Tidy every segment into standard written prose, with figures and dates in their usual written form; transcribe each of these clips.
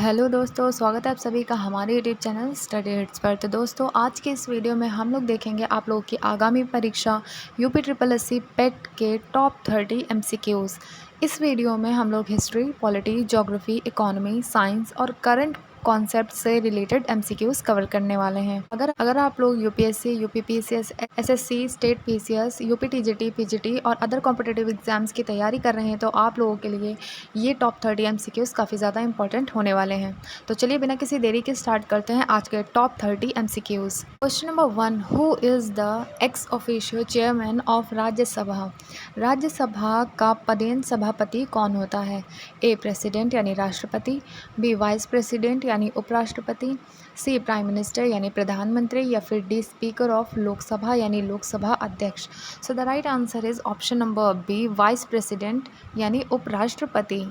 Hello दोस्तों, स्वागत है आप सभी का हमारे यूट्यूब चैनल स्टडी हिट्स पर। तो दोस्तों, आज के इस वीडियो में हम लोग देखेंगे आप लोगों की आगामी परीक्षा यूपी ट्रिपल एससी पेट के टॉप 30 एमसीक्यूज़। इस वीडियो में हम लोग history, polity, geography, economy, science और करंट कॉन्सेप्ट से रिलेटेड एमसीक्यूज़ कवर करने वाले हैं। अगर आप लोग UPSC, UPPCS, SSC, state PCS, UP TGT, PGT और अदर कॉम्पिटिटिव एग्जाम्स की तैयारी कर रहे हैं तो आप लोगों के लिए ये टॉप 30 एमसीक्यूज़ काफ़ी ज़्यादा इंपॉर्टेंट होने वाले हैं। तो चलिए बिना किसी देरी के स्टार्ट करते हैं आज के top 30 MCQs. Question number 1, who is the ex officio chairman of Rajya Sabha? Rajya Sabha का पदेन सभापति कौन होता है? ए प्रेसिडेंट यानी राष्ट्रपति, बी वाइस प्रेसिडेंट यानी उपराष्ट्रपति, सी प्राइम मिनिस्टर यानी प्रधानमंत्री या फिर डी स्पीकर ऑफ लोकसभा यानी लोकसभा अध्यक्ष। So the right answer is option number B, vice president यानी उपराष्ट्रपति।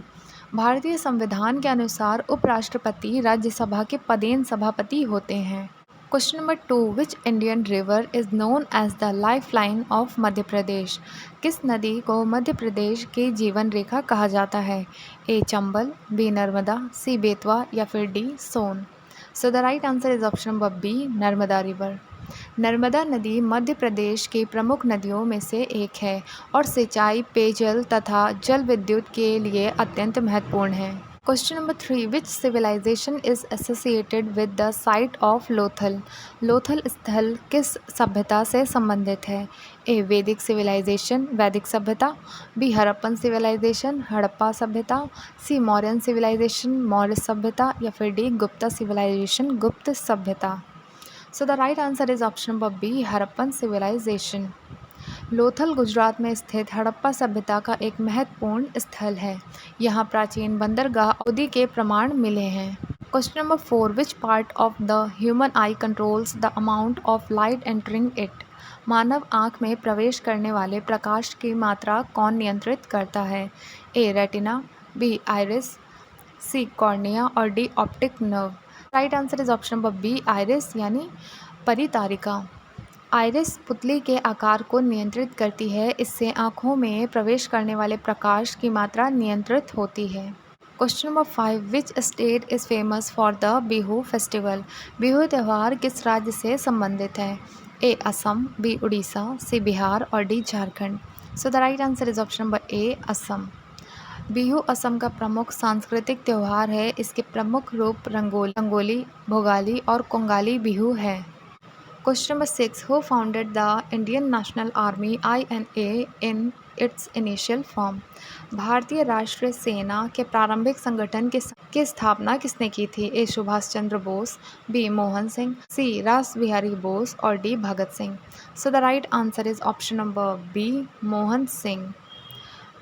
भारतीय संविधान के अनुसार उपराष्ट्रपति राज्यसभा के पदेन सभापति होते हैं। Question number 2, which Indian river is known as the life line of Madhya Pradesh? किस नदी को मध्य प्रदेश की जीवन रेखा कहा जाता है? A Chambal, B Narmada, C Betwa या फिर D Son. So the right answer is option number B, Narmada river. Narmada नदी मध्य प्रदेश की प्रमुख नदियों में से एक है और सिंचाई, पेयजल तथा जल विद्युत के लिए अत्यंत महत्वपूर्ण है। Question number 3, which civilization is associated with the site of Lothal? Lothal स्थल किस सभ्यता से संबंधित है? ए वैदिक सिविलाइजेशन, वैदिक सभ्यता, बी हड़प्पन सिविलाइजेशन, हड़प्पा सभ्यता, सी मौर्यन सिविलाइजेशन, मौर्य सभ्यता या फिर डी गुप्ता सिविलाइजेशन, गुप्त सभ्यता। So the right answer is option number B, Harappan civilization. Lothal Gujarat में स्थित हड़प्पा सभ्यता का एक महत्वपूर्ण स्थल है। यहाँ प्राचीन बंदरगाह अवधि के प्रमाण मिले हैं। Question number 4, which part of the human eye controls the amount of light entering it? मानव आँख में प्रवेश करने वाले प्रकाश की मात्रा कौन नियंत्रित करता है? A retina, B iris, C cornea और D optic nerve. Right answer is option number B, iris यानी परितारिका। आइरिस पुतली के आकार को नियंत्रित करती है, इससे आँखों में प्रवेश करने वाले प्रकाश की मात्रा नियंत्रित होती है। Question number 5, which state is famous for the Bihu festival? Bihu त्यौहार किस राज्य से संबंधित है? ए असम, बी उड़ीसा, सी बिहार और D Jharkhand. So the right answer is option number ए, असम। बिहू असम का प्रमुख सांस्कृतिक त्यौहार है। इसके प्रमुख रूप रंगोली, भोगाली और कोंगाली बिहू है। Question number 6, who founded the Indian national army INA in its initial form? भारतीय राष्ट्रीय सेना के प्रारंभिक संगठन की स्थापना किसने की थी? A Subhash Chandra Bose, B Mohan Singh, C Rash Behari Bose और D Bhagat Singh. So the right answer is option number B, Mohan Singh.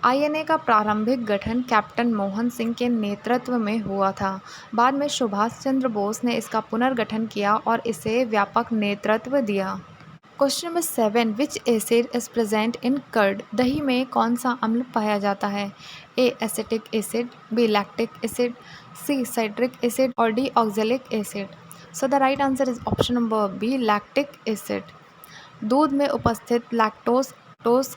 INA का प्रारंभिक गठन कैप्टन मोहन सिंह के नेतृत्व में हुआ था। बाद में सुभाष चंद्र बोस ने इसका पुनर्गठन किया और इसे व्यापक नेतृत्व दिया। Question number 7, which acid is present in curd? दही में कौन सा अम्ल पाया जाता है? A acetic acid, B lactic acid, C citric acid और D oxalic acid. So the right answer is option number B, lactic acid. दूध में उपस्थित लैक्टोज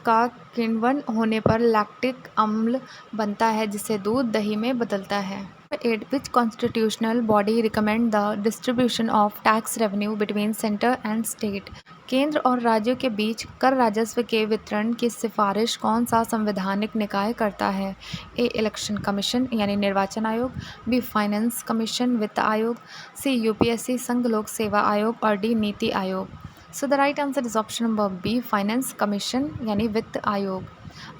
का किण्वन होने पर लैक्टिक अम्ल बनता है, जिससे दूध दही में बदलता है। 8, which constitutional body recommend the distribution of tax revenue between centre and state? केंद्र और राज्यों के बीच कर राजस्व के वितरण की सिफारिश कौन सा संवैधानिक निकाय करता है? ए इलेक्शन कमीशन यानी निर्वाचन आयोग, बी फाइनेंस कमीशन वित्त आयोग, सी UPSC संघ लोक सेवा आयोग और D Niti Aayog. So the right answer is option number B, finance commission यानी वित्त आयोग।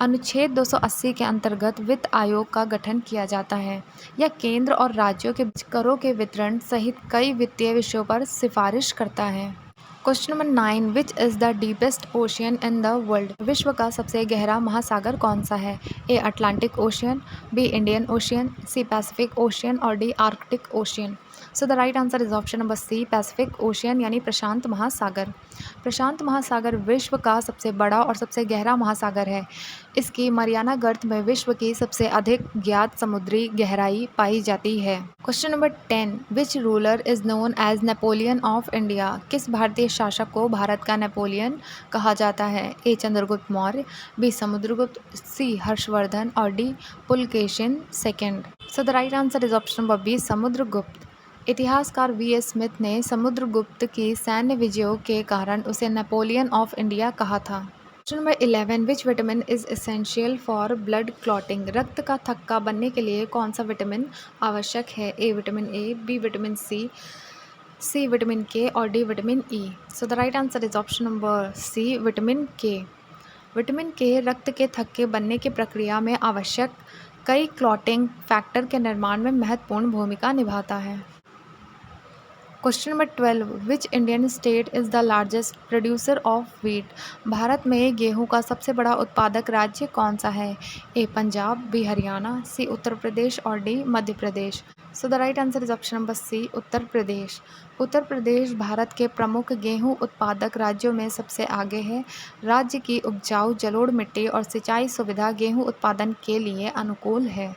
अनुच्छेद 280 के अंतर्गत वित्त आयोग का गठन किया जाता है। यह केंद्र और राज्यों के बीच करों के वितरण सहित कई वित्तीय विषयों पर सिफारिश करता है। Question number 9, which is the deepest ocean in the world? विश्व का सबसे गहरा महासागर कौन सा है? A Atlantic ocean, B Indian ocean, C Pacific ocean और D Arctic ocean. So the right answer is option number C, Pacific ocean यानी प्रशांत महासागर। प्रशांत महासागर विश्व का सबसे बड़ा और सबसे गहरा महासागर है। इसकी मरियाना गर्त में विश्व की सबसे अधिक ज्ञात समुद्री गहराई पाई जाती है। Question number 10, which ruler is known as Napoleon of India? किस भारतीय शासक को भारत का नेपोलियन कहा जाता है? A Chandragupta Maurya, B Samudragupta, C Harshavardhana और D Pulakeshin second. So the right answer is option number B Samudragupta. इतिहासकार वी.एस. स्मिथ ने समुद्रगुप्त की सैन्य विजयों के कारण उसे नेपोलियन ऑफ इंडिया कहा था। Question number 11 which vitamin is essential for blood clotting? रक्त का थक्का बनने के लिए कौन सा विटामिन आवश्यक है? A vitamin A, B vitamin C vitamin K और D vitamin E. So the right answer is option number C vitamin K. Vitamin K रक्त के थक्के बनने की प्रक्रिया में आवश्यक कई क्लॉटिंग फैक्टर के निर्माण में महत्वपूर्ण भूमिका निभाता है। Question number 12 which Indian state is the largest producer of wheat? Bharat में गेहूं का सबसे बड़ा उत्पादक राज्य कौन सा है? A Punjab, B Haryana, C Uttar Pradesh और D Madhya Pradesh. So the right answer is option number C Uttar Pradesh. Uttar Pradesh Bharat के प्रमुख गेहूं उत्पादक राज्यों में सबसे आगे है। राज्य की उपजाऊ जलोढ़ मिट्टी और सिंचाई सुविधा गेहूं उत्पादन के लिए अनुकूल है।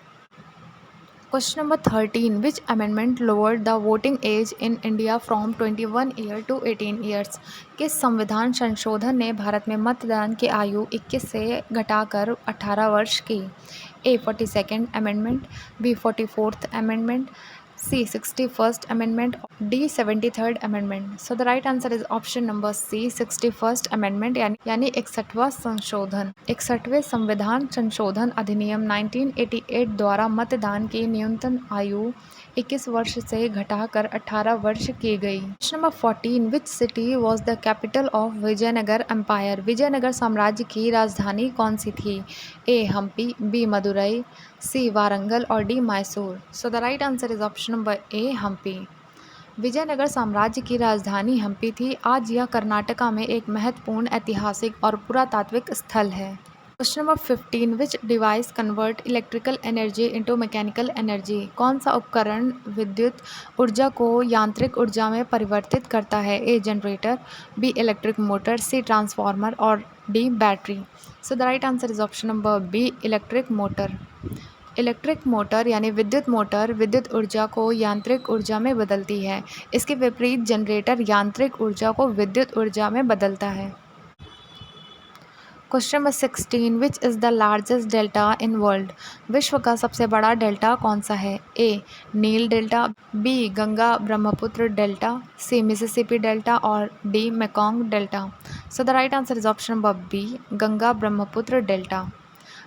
Question number 13 which amendment lowered the voting age in India from 21 year to 18 years? किस संविधान संशोधन ने भारत में मतदान की आयु 21 से घटाकर 18 वर्ष की? A 42nd amendment, B 44th amendment, C 61st amendment, D 73rd amendment. So the right answer is option number C 61st amendment यानी 61वां संशोधन। 61वें संविधान संशोधन अधिनियम 1988 द्वारा मतदान की न्यूनतम आयु 21 वर्ष से घटाकर 18 वर्ष की गई। Question number 14 which city was the capital of Vijayanagara empire? Vijayanagara साम्राज्य की राजधानी कौन सी थी? A Hampi, B Madurai, C Warangal और D Mysore. So the right answer is option number A Hampi. Vijayanagara साम्राज्य की राजधानी हम्पी थी। आज यह कर्नाटका में एक महत्वपूर्ण ऐतिहासिक और पुरातात्विक स्थल है। क्वेश्चन नंबर 15 विच device convert electrical energy into mechanical energy? कौन सा उपकरण विद्युत ऊर्जा को यांत्रिक ऊर्जा में परिवर्तित करता है? A generator, B electric motor, C transformer और D battery. So the right answer is option number B electric motor. Electric motor यानी विद्युत मोटर विद्युत ऊर्जा को यांत्रिक ऊर्जा में बदलती है। इसके विपरीत जनरेटर यांत्रिक ऊर्जा को विद्युत ऊर्जा में बदलता है। Question number 16 which is the largest delta in world? विश्व का सबसे बड़ा डेल्टा कौन सा है? A Nile delta, B Ganga Brahmaputra delta, C Mississippi delta और D Mekong delta. So the right answer is option number B Ganga Brahmaputra delta.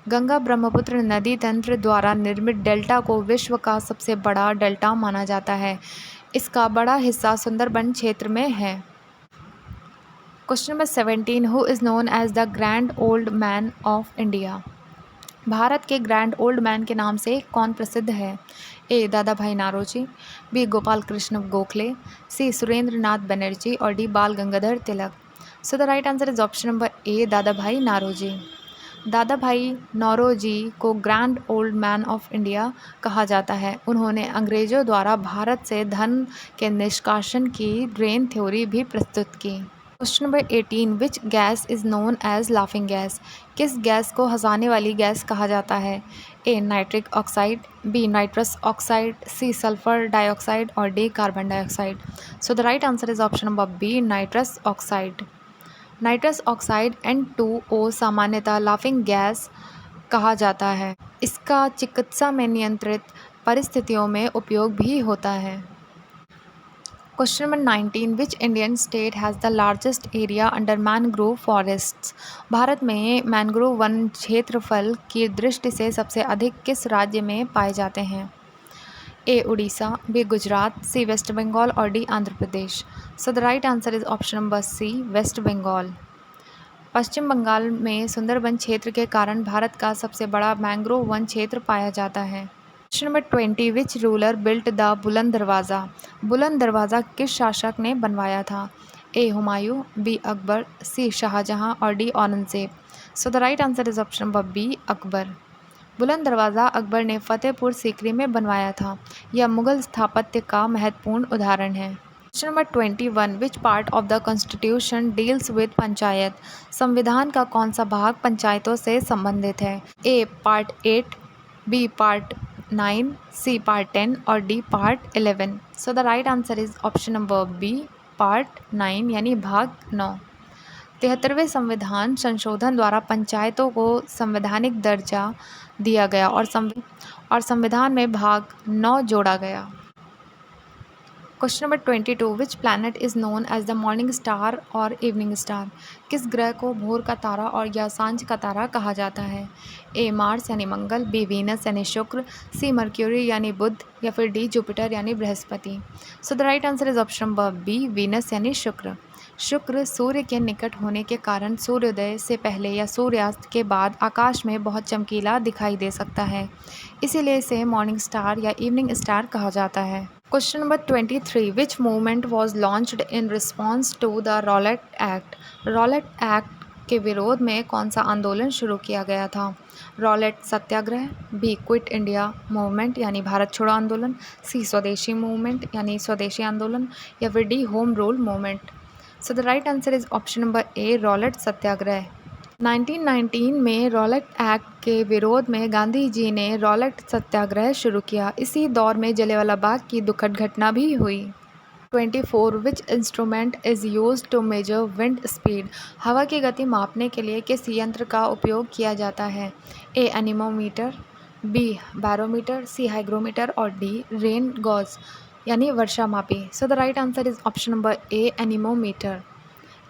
Ganga Brahmaputra नदी तंत्र द्वारा निर्मित डेल्टा को विश्व का सबसे बड़ा डेल्टा माना जाता है। इसका बड़ा हिस्सा सुंदरबन क्षेत्र में है। Question number 17 who is known as the grand old man of India? भारत के ग्रैंड ओल्ड मैन के नाम से कौन प्रसिद्ध है? A Dadabhai Naoroji, B Gopal Krishna Gokhale, C Surendranath Banerjee और D Bal Gangadhar Tilak. So the right answer is option number A Dadabhai Naoroji. Dadabhai Naoroji को grand old man of India कहा जाता है। उन्होंने अंग्रेज़ों द्वारा भारत से धन के निष्कासन की ड्रेन थ्योरी भी प्रस्तुत की। Question number 18 which gas is known as laughing gas? किस गैस को हंसाने वाली गैस कहा जाता है? A nitric oxide, B nitrous oxide, C sulphur dioxide और D carbon dioxide. So the right answer is option number B nitrous oxide. Nitrous oxide N2O सामान्यतः laughing gas कहा जाता है। इसका चिकित्सा में नियंत्रित परिस्थितियों में उपयोग भी होता है। Question number 19 which Indian state has the largest area under mangrove forests? Bharat में मैनग्रोव वन क्षेत्रफल की दृष्टि से सबसे अधिक किस राज्य में पाए जाते हैं? A Orissa, B Gujarat, C West Bengal और D Andhra Pradesh. So the right answer is option number C West Bengal. Paschim Bengal में सुंदरबन क्षेत्र के कारण भारत का सबसे बड़ा मैंग्रोव वन क्षेत्र पाया जाता है। Question number 20 which ruler built the Buland Darwaza? Buland Darwaza किस शासक ने बनवाया था? A Humayun, B Akbar, C Shahjahan और D Aurangzeb. So the right answer is option number B Akbar. Buland Darwaza Akbar ने फतेहपुर सीकरी में बनवाया था। यह मुगल स्थापत्य का महत्वपूर्ण उदाहरण है। Question number 21 which part of the constitution deals with panchayat? संविधान का कौन सा भाग पंचायतों से संबंधित है? A part 8, B part 9, C part 10 और D part 11। So the right answer is option number B part 9 यानी भाग 9। 73वें संविधान संशोधन द्वारा पंचायतों को संवैधानिक दर्जा दिया गया और संविधान में भाग 9 जोड़ा गया। Question number 22, which planet is known as the morning star और इवनिंग स्टार? किस ग्रह को भोर का तारा और या सांझ का तारा कहा जाता है? ए मार्स यानी मंगल, बी वीनस यानी शुक्र, सी मर्क्यूरी यानी बुध, या फिर डी जुपिटर यानी बृहस्पति। So the right answer is option number B, Venus यानी शुक्र। शुक्र सूर्य के निकट होने के कारण सूर्योदय से पहले या सूर्यास्त के बाद आकाश में बहुत चमकीला दिखाई दे सकता है, इसीलिए इसे मॉर्निंग स्टार या इवनिंग स्टार कहा जाता है। Question number 23, which movement was launched in response to the Rowlatt Act? Rowlatt Act के विरोध में कौन सा आंदोलन शुरू किया गया था? रॉलेट सत्याग्रह, बी क्विट इंडिया मूवमेंट यानी भारत छोड़ो आंदोलन, सी स्वदेशी मूवमेंट यानी स्वदेशी आंदोलन, या फिर D home rule movement. So the right answer is option number A, Rowlatt satyagraha. 1919 में रॉलेट एक्ट के विरोध में गांधी जी ने रॉलेट सत्याग्रह शुरू किया। इसी दौर में जलियांवाला बाग की दुखद घटना भी हुई। 24, which instrument is used to measure wind speed? हवा की गति मापने के लिए किस यंत्र का उपयोग किया जाता है? ए एनीमोमीटर, बी बैरोमीटर, सी हाइग्रोमीटर, और डी रेन गॉज यानी वर्षा मापी। सो the right answer is option number A, anemometer.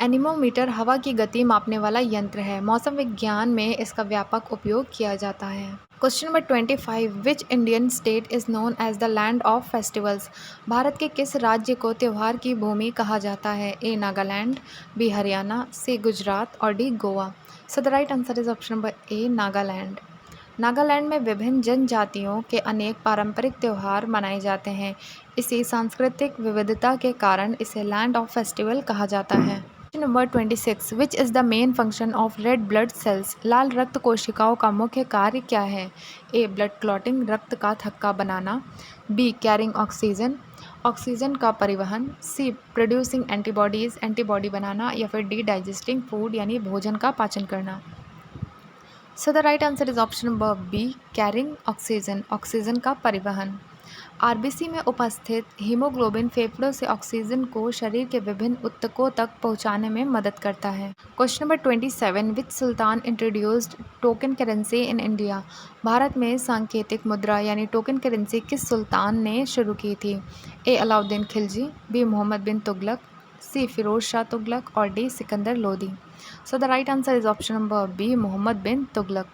Anemometer हवा की गति मापने वाला यंत्र है। मौसम विज्ञान में इसका व्यापक उपयोग किया जाता है। Question number 25, which Indian state is known as the land of festivals? भारत के किस राज्य को त्यौहार की भूमि कहा जाता है? ए नागालैंड, बी हरियाणा, सी गुजरात, और D Goa. So the right answer is option number ए, नागालैंड। नागालैंड में विभिन्न जनजातियों के अनेक पारंपरिक त्यौहार मनाए जाते हैं। इसी सांस्कृतिक विविधता के कारण इसे लैंड ऑफ फेस्टिवल कहा जाता है। Question number 26, which is the main function of red blood cells? लाल रक्त कोशिकाओं का मुख्य कार्य क्या है? ए ब्लड क्लॉटिंग, रक्त का थक्का बनाना, बी कैरिंग ऑक्सीजन, ऑक्सीजन का परिवहन, सी प्रोड्यूसिंग एंटीबॉडीज़, एंटीबॉडी बनाना, या फिर डी डाइजेस्टिंग फूड यानी भोजन का पाचन करना। So the right answer is option number B, carrying oxygen, oxygen का परिवहन। आरबीसी में उपस्थित हीमोग्लोबिन फेफड़ों से ऑक्सीजन को शरीर के विभिन्न ऊतकों तक पहुंचाने में मदद करता है। Question number 27, which Sultan introduced token currency in India? भारत में सांकेतिक मुद्रा यानी टोकन करेंसी किस सुल्तान ने शुरू की थी? A Alauddin Khilji, B Mohammad bin Tughlaq, C Firoz Shah Tughlaq, और D Sikandar Lodi. So the right answer is option number B, Mohammad bin Tughlaq.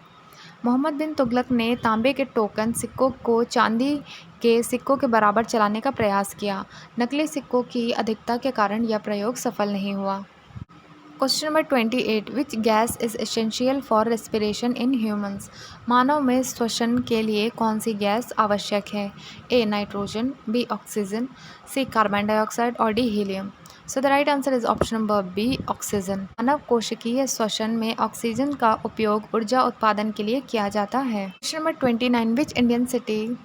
Mohammad bin Tughlaq ने तांबे के टोकन सिक्कों को चांदी के सिक्कों के बराबर चलाने का प्रयास किया। नकली सिक्कों की अधिकता के कारण यह प्रयोग सफल नहीं हुआ। Question number 28, which gas is essential for respiration in humans? मानव में श्वसन के लिए कौन सी गैस आवश्यक है? A nitrogen, B oxygen, C carbon dioxide, और D helium. So the right answer is option number B, oxygen. मानव कोशिकीय श्वसन में ऑक्सीजन का उपयोग ऊर्जा उत्पादन के लिए किया जाता है। Question number 29, which Indian city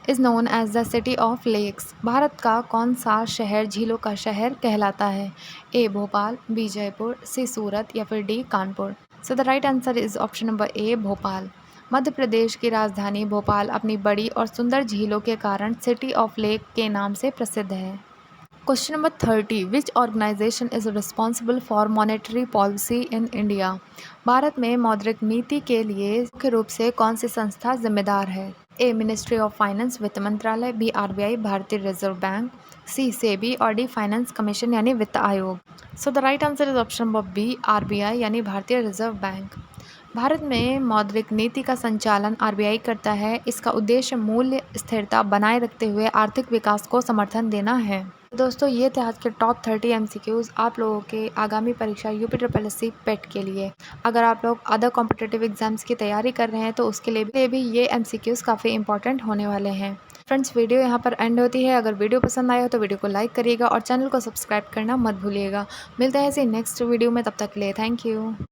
is known as the city of lakes? Bharat का कौन सा शहर झीलों का शहर कहलाता है? A Bhopal, B Jaipur, C Surat, या फिर D Kanpur. So the right answer is option number A, Bhopal. Madhya Pradesh की राजधानी भोपाल अपनी बड़ी और सुंदर झीलों के कारण सिटी ऑफ लेक के नाम से प्रसिद्ध है। Question number 30, which organisation is responsible for monetary policy in India? भारत में मौद्रिक नीति के लिए मुख्य रूप से कौन सी संस्था जिम्मेदार है? ए मिनिस्ट्री ऑफ फाइनेंस, वित्त मंत्रालय, बी आरबीआई, भारतीय रिजर्व बैंक, सी सेबी, और डी फाइनेंस कमीशन यानी वित्त आयोग। So the right answer is option number B, RBI यानी भारतीय रिजर्व बैंक। भारत में मौद्रिक नीति का संचालन आरबीआई करता है। इसका उद्देश्य मूल्य स्थिरता बनाए रखते हुए आर्थिक विकास को समर्थन देना है। दोस्तों, ये थे आज के टॉप 30 एमसीक्यूज़ आप लोगों के आगामी परीक्षा यूपी ट्रिपल पेट के लिए। अगर आप लोग अदर कॉम्पिटिटिव एग्जाम्स की तैयारी कर रहे हैं तो उसके लिए भी ये एमसीक्यूज़ काफ़ी इंपॉर्टेंट होने वाले हैं। फ्रेंड्स, वीडियो यहाँ पर एंड होती है। अगर वीडियो पसंद आया हो तो वीडियो को लाइक करिएगा और चैनल को सब्सक्राइब करना मत भूलिएगा। मिलते हैं इसी नेक्स्ट वीडियो में, तब तक के लिए थैंक यू।